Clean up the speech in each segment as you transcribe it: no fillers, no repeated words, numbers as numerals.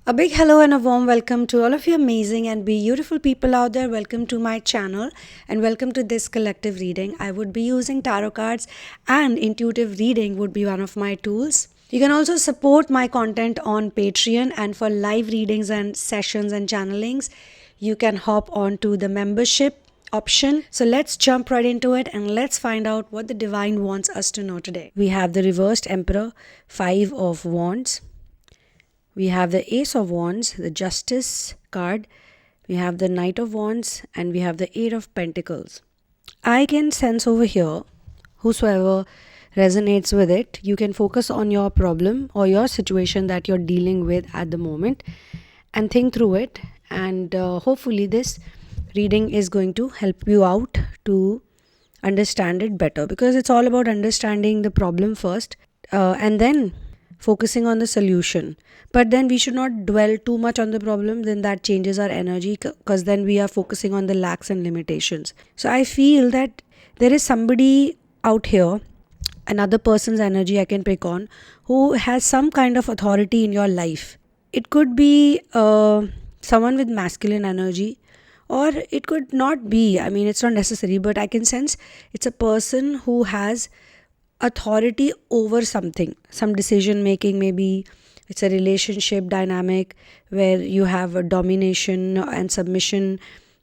A big hello and a warm welcome to all of you amazing and beautiful people out there. Welcome to my channel and welcome to this collective reading. I would be using tarot cards and intuitive reading would be one of my tools. You can also support my content on Patreon, and for live readings and sessions and channelings, you can hop on to the membership option. So let's jump right into it and let's find out what the divine wants us to know today. We have the reversed Emperor, 5 of Wands. We have the Ace of Wands, the Justice card. We have the Knight of Wands and we have the Eight of Pentacles. I can sense over here, whosoever resonates with it, you can focus on your problem or your situation that you're dealing with at the moment and think through it. And hopefully this reading is going to help you out to understand it better, because it's all about understanding the problem first and then focusing on the solution. But then we should not dwell too much on the problem, then that changes our energy, because then we are focusing on the lacks and limitations. So I feel that there is somebody out here, another person's energy I can pick on, who has some kind of authority in your life. It could be someone with masculine energy, or it could not be. I mean, it's not necessary, but I can sense it's a person who has authority over something, some decision making. Maybe it's a relationship dynamic where you have a domination and submission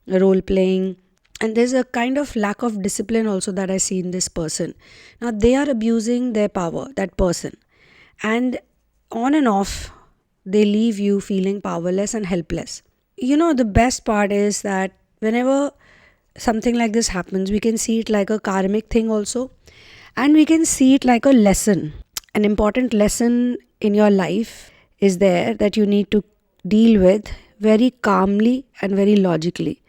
role playing, and there's a kind of lack of discipline also that I see in this person. Now they are abusing their power, that person, and on and off they leave you feeling powerless and helpless. The best part is that whenever something like this happens, we can see it like a karmic thing also, and we can see it like a lesson. An important lesson in your life is there that you need to deal with very calmly and very logically.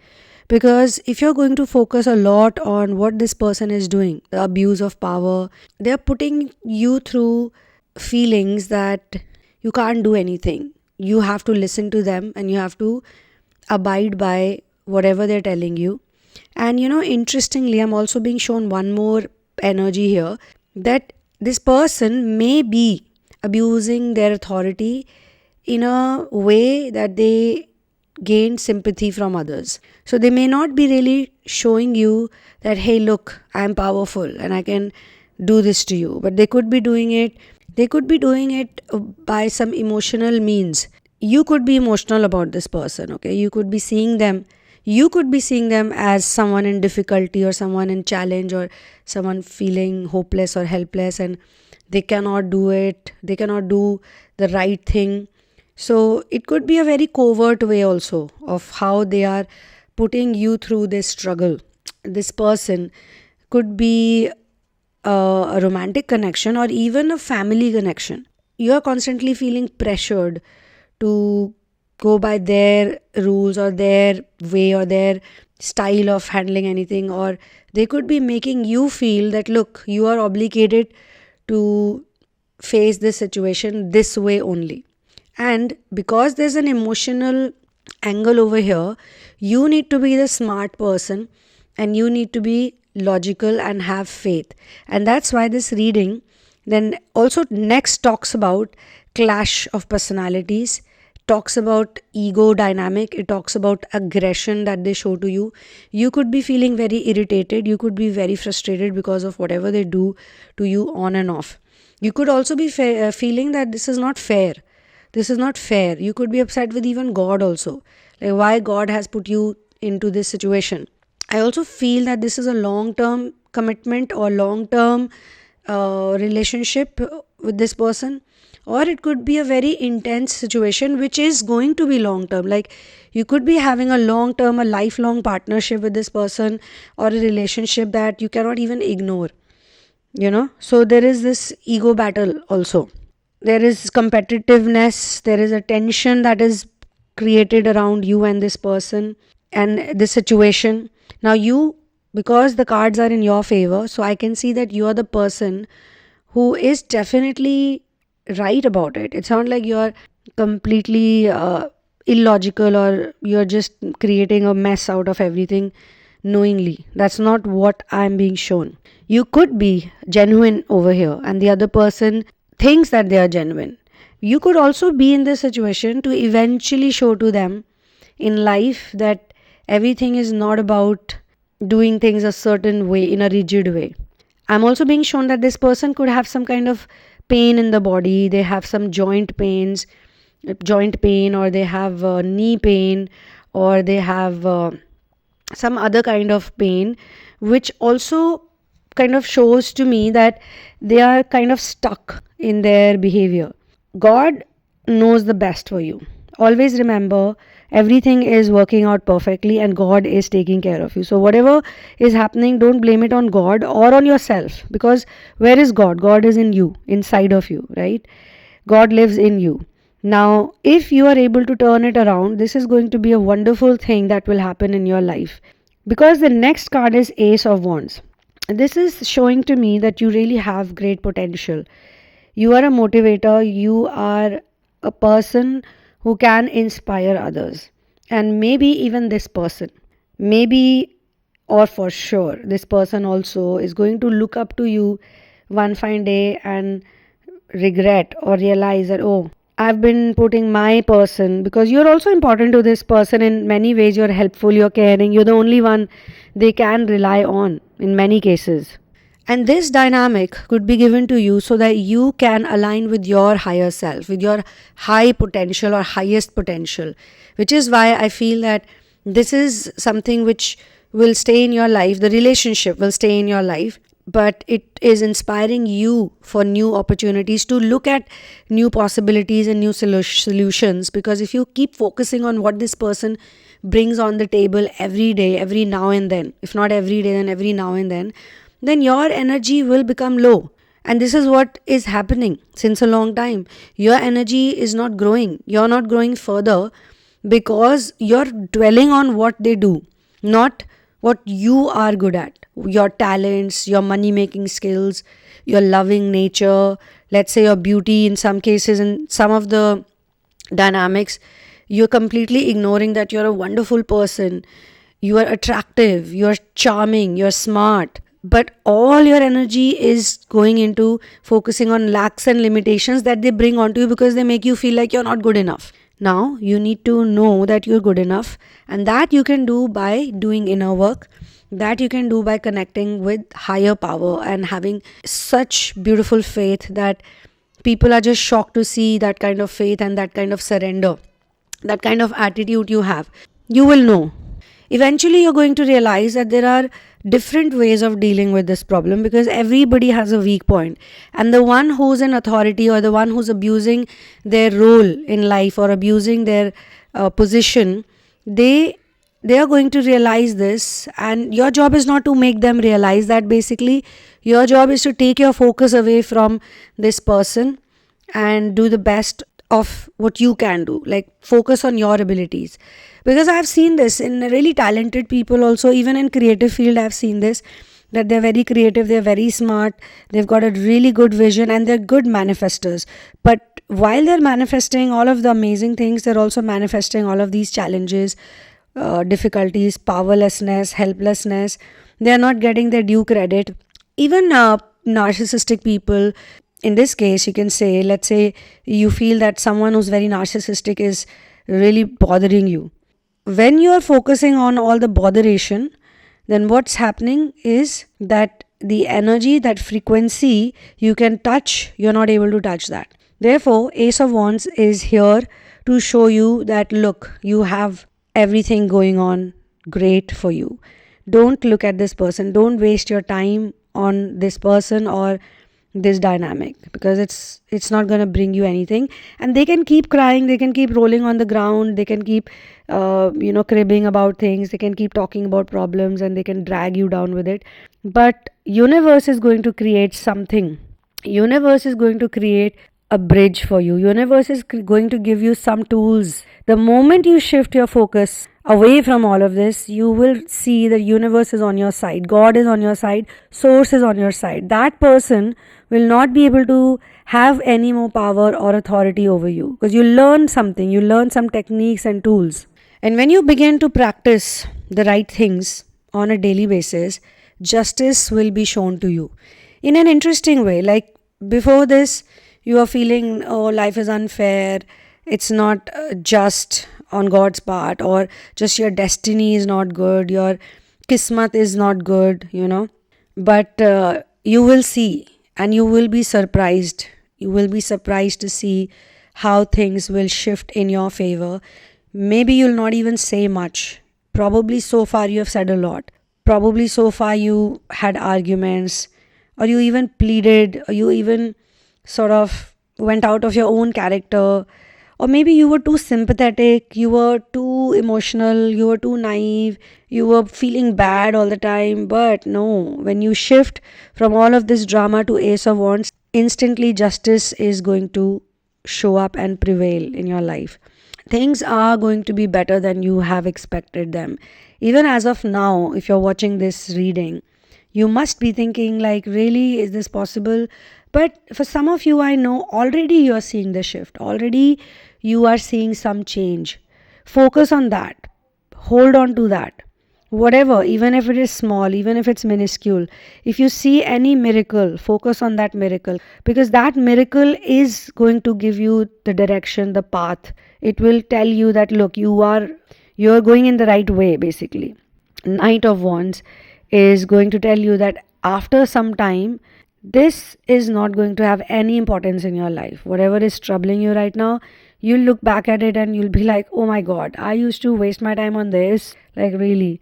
Because if you're going to focus a lot on what this person is doing, the abuse of power, they're putting you through feelings that you can't do anything. You have to listen to them and you have to abide by whatever they're telling you. And interestingly, I'm also being shown one more energy here, that this person may be abusing their authority in a way that they gain sympathy from others. So they may not be really showing you that, hey, look, I'm powerful and I can do this to you. But they could be doing it. They could be doing it by some emotional means. You could be emotional about this person, okay? You could be seeing them as someone in difficulty or someone in challenge or someone feeling hopeless or helpless, and they cannot do it. They cannot do the right thing. So it could be a very covert way also of how they are putting you through this struggle. This person could be a romantic connection or even a family connection. You are constantly feeling pressured to go by their rules or their way or their style of handling anything, or they could be making you feel that, look, you are obligated to face this situation this way only. And because there's an emotional angle over here, you need to be the smart person and you need to be logical and have faith. And that's why this reading then also next talks about clash of personalities, talks about ego dynamic, it talks about aggression that they show to you. You could be feeling very irritated, you could be very frustrated because of whatever they do to you on and off. You could also be feeling that this is not fair. This is not fair. You could be upset with even God also. Like, why God has put you into this situation. I also feel that this is a long-term commitment or long-term relationship with this person. Or it could be a very intense situation which is going to be long-term. Like, you could be having a long-term, a lifelong partnership with this person, or a relationship that you cannot even ignore. So there is this ego battle also. There is competitiveness. There is a tension that is created around you and this person and this situation. Now because the cards are in your favor, so I can see that you are the person who is definitely right about it. It's not like you're completely illogical or you're just creating a mess out of everything knowingly. That's not what I'm being shown. You could be genuine over here and the other person thinks that they are genuine, You could also be in this situation to eventually show to them in life that everything is not about doing things a certain way, in a rigid way. I'm also being shown that this person could have some kind of pain in the body. They have some joint pain, or they have knee pain, or they have some other kind of pain, which also kind of shows to me that they are kind of stuck in their behavior. God knows the best for you. Always remember, everything is working out perfectly and God is taking care of you. So whatever is happening, don't blame it on God or on yourself, because where is God? God is in you, inside of you, right? God lives in you. Now, if you are able to turn it around, this is going to be a wonderful thing that will happen in your life. Because the next card is Ace of Wands. This is showing to me that you really have great potential. You are a motivator. You are a person who can inspire others. And maybe even this person, maybe or for sure, this person also is going to look up to you one fine day and regret or realize that, oh, I've been putting my person, because you're also important to this person in many ways. You're helpful, you're caring, you're the only one they can rely on in many cases. And this dynamic could be given to you so that you can align with your higher self, with your high potential or highest potential, which is why I feel that this is something which will stay in your life. The relationship will stay in your life, but it is inspiring you for new opportunities, to look at new possibilities and new solutions. Because if you keep focusing on what this person brings on the table every day, every now and then, if not every day, then every now and then your energy will become low. And this is what is happening since a long time. Your energy is not growing. You're not growing further because you're dwelling on what they do, not what you are good at. Your talents, your money making skills, your loving nature, let's say your beauty in some cases, in some of the dynamics, you're completely ignoring that you're a wonderful person. You are attractive, you're charming, you're smart. But all your energy is going into focusing on lacks and limitations that they bring onto you, because they make you feel like you're not good enough. Now, you need to know that you're good enough, and that you can do by doing inner work, that you can do by connecting with higher power and having such beautiful faith that people are just shocked to see that kind of faith and that kind of surrender, that kind of attitude you have. You will know. Eventually, you're going to realize that there are different ways of dealing with this problem, because everybody has a weak point. And the one who's in authority, or the one who's abusing their role in life or abusing their position, they are going to realize this. And your job is not to make them realize that. Basically, your job is to take your focus away from this person and do the best of what you can do, like focus on your abilities. Because I've seen this in really talented people also, even in creative field. I've seen this, that they're very creative, they're very smart, they've got a really good vision, and they're good manifestors. But while they're manifesting all of the amazing things, they're also manifesting all of these challenges, difficulties, powerlessness, helplessness. They're not getting their due credit. Even narcissistic people, in this case, you can say, let's say you feel that someone who's very narcissistic is really bothering you. When you are focusing on all the botheration, then what's happening is that the energy, that frequency you can touch, you're not able to touch that. Therefore, Ace of Wands is here to show you that, look, you have everything going on great for you. Don't look at this person. Don't waste your time on this person or this dynamic, because it's not going to bring you anything. And they can keep crying, they can keep rolling on the ground, they can keep cribbing about things, they can keep talking about problems, and they can drag you down with it. But universe is going to create something. Universe is going to create a bridge for you. Universe is going to give you some tools. The moment you shift your focus away from all of this, you will see that universe is on your side, God is on your side, source is on your side. That person will not be able to have any more power or authority over you, because you learn something, you learn some techniques and tools. And when you begin to practice the right things on a daily basis, justice will be shown to you in an interesting way. Like before this, you are feeling, oh, life is unfair, it's not just on God's part, or just your destiny is not good, your kismat is not good, but you will see, and you will be surprised. You will be surprised to see how things will shift in your favor. Maybe you'll not even say much. Probably so far you have said a lot. Probably so far you had arguments, or you even pleaded, or you even sort of went out of your own character, or maybe you were too sympathetic, you were too emotional, you were too naive, you were feeling bad all the time. But no, when you shift from all of this drama to Ace of Wands, instantly justice is going to show up and prevail in your life. Things are going to be better than you have expected them. Even as of now, if you're watching this reading, you must be thinking like, really, is this possible? But for some of you, I know already you are seeing the shift. Already you are seeing some change. Focus on that. Hold on to that. Whatever, even if it is small, even if it's minuscule, if you see any miracle, focus on that miracle, because that miracle is going to give you the direction, the path. It will tell you that, look, you're going in the right way, basically. Knight of Wands is going to tell you that after some time, this is not going to have any importance in your life. Whatever is troubling you right now, you'll look back at it and you'll be like, oh my God, I used to waste my time on this. Like, really.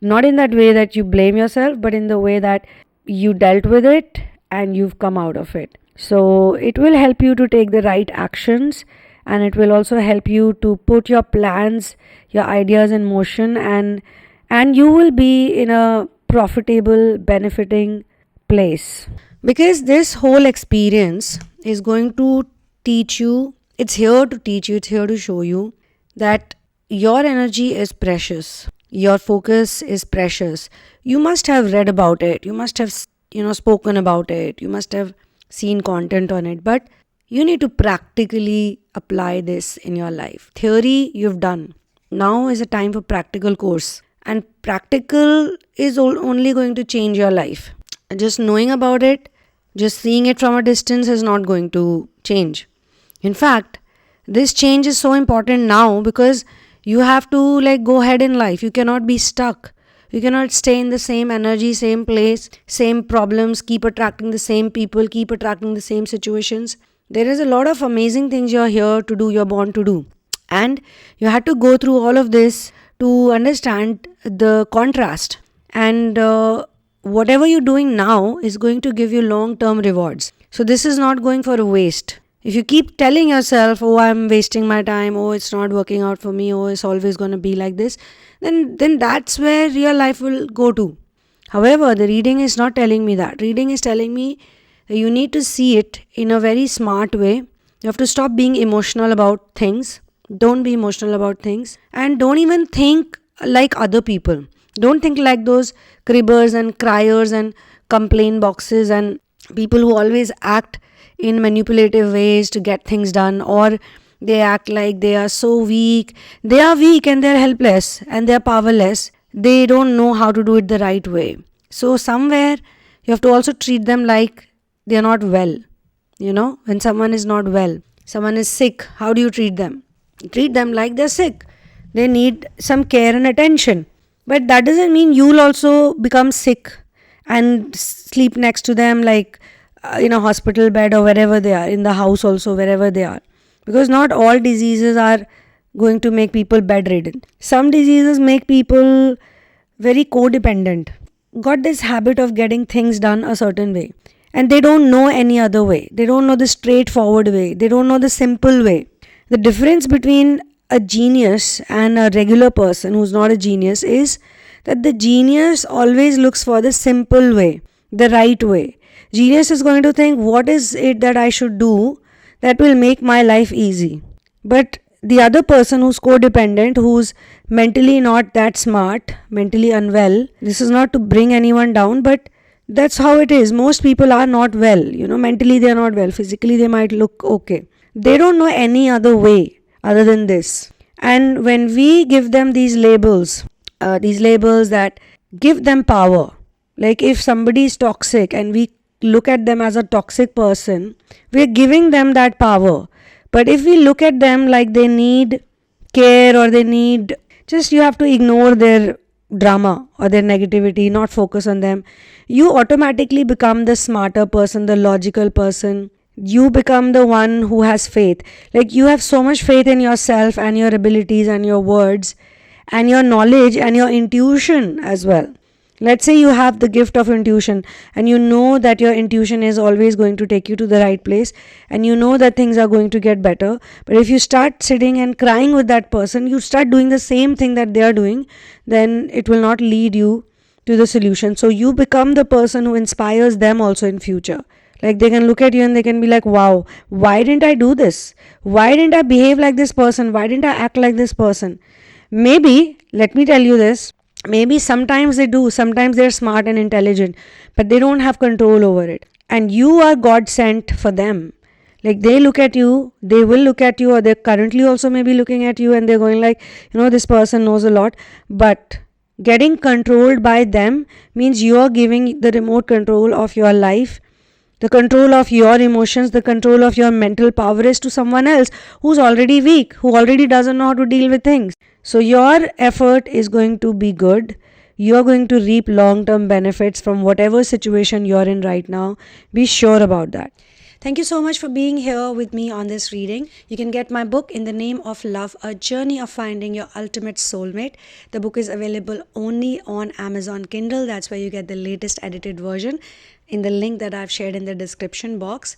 Not in that way that you blame yourself, but in the way that you dealt with it and you've come out of it. So it will help you to take the right actions, and it will also help you to put your plans, your ideas in motion, and you will be in a profitable, benefiting place. Because this whole experience is going to teach you, it's here to teach you, it's here to show you that your energy is precious. Your focus is precious. You must have read about it. You must have, spoken about it. You must have seen content on it. But you need to practically apply this in your life. Theory you've done. Now is a time for practical course. And practical is only going to change your life. Just knowing about it, just seeing it from a distance is not going to change. In fact, this change is so important now because you have to go ahead in life. You cannot be stuck. You cannot stay in the same energy, same place, same problems, keep attracting the same people, keep attracting the same situations. There is a lot of amazing things you're here to do, you're born to do. And you had to go through all of this to understand the contrast. And whatever you're doing now is going to give you long-term rewards. So this is not going for a waste. If you keep telling yourself, oh, I'm wasting my time, oh, it's not working out for me, oh, it's always going to be like this, then that's where real life will go to. However, the reading is not telling me that. Reading is telling me that you need to see it in a very smart way. You have to stop being emotional about things. Don't be emotional about things. And don't even think like other people. Don't think like those cribbers and criers and complaint boxes and people who always act in manipulative ways to get things done, or they act like they are so weak. They are weak and they're helpless and they're powerless. They don't know how to do it the right way. So somewhere you have to also treat them like they're not well. When someone is not well, someone is sick, how do you treat them? You treat them like they're sick. They need some care and attention. But that doesn't mean you'll also become sick and sleep next to them in a hospital bed or wherever they are, in the house also, wherever they are. Because not all diseases are going to make people bedridden. Some diseases make people very codependent, got this habit of getting things done a certain way. And they don't know any other way. They don't know the straightforward way. They don't know the simple way. The difference between a genius and a regular person who's not a genius is that the genius always looks for the simple way, the right way. Genius is going to think, what is it that I should do that will make my life easy? But the other person who's codependent, who's mentally not that smart, mentally unwell, this is not to bring anyone down, but that's how it is. Most people are not well. Mentally they are not well. Physically they might look okay. They don't know any other way other than this. And when we give them these labels that give them power, like if somebody is toxic and we look at them as a toxic person, we're giving them that power. But if we look at them like they need care or they need, just you have to ignore their drama or their negativity, not focus on them, you automatically become the smarter person, the logical person. You become the one who has faith. Like you have so much faith in yourself and your abilities and your words and your knowledge and your intuition as well. Let's say you have the gift of intuition and you know that your intuition is always going to take you to the right place and you know that things are going to get better. But if you start sitting and crying with that person, you start doing the same thing that they are doing, then it will not lead you to the solution. So you become the person who inspires them also in future. Like they can look at you and they can be like, wow, why didn't I do this? Why didn't I behave like this person? Why didn't I act like this person? Maybe, let me tell you this, maybe sometimes they do, sometimes they're smart and intelligent, but they don't have control over it. And you are God sent for them. Like they look at you, they will look at you, or they're currently also maybe looking at you and they're going like, this person knows a lot. But getting controlled by them means you're giving the remote control of your life, the control of your emotions, the control of your mental power is to someone else who's already weak, who already doesn't know how to deal with things. So your effort is going to be good. You're going to reap long-term benefits from whatever situation you're in right now. Be sure about that. Thank you so much for being here with me on this reading. You can get my book In the Name of Love, A Journey of Finding Your Ultimate Soulmate. The book is available only on Amazon Kindle. That's where you get the latest edited version in the link that I've shared in the description box.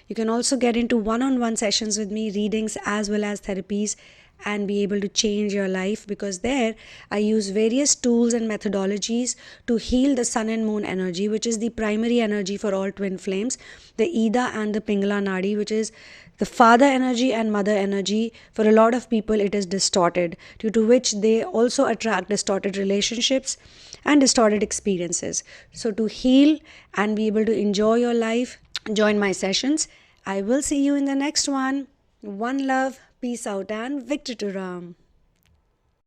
You can also get into one-on-one sessions with me, readings as well as therapies, and be able to change your life, because there I use various tools and methodologies to heal the sun and moon energy, which is the primary energy for all twin flames, the Ida and the Pingala Nadi, which is the father energy and mother energy. For a lot of people it is distorted, due to which they also attract distorted relationships and distorted experiences. So to heal and be able to enjoy your life, join my sessions. I will see you in the next one. One love, peace out, and Victor to Ram.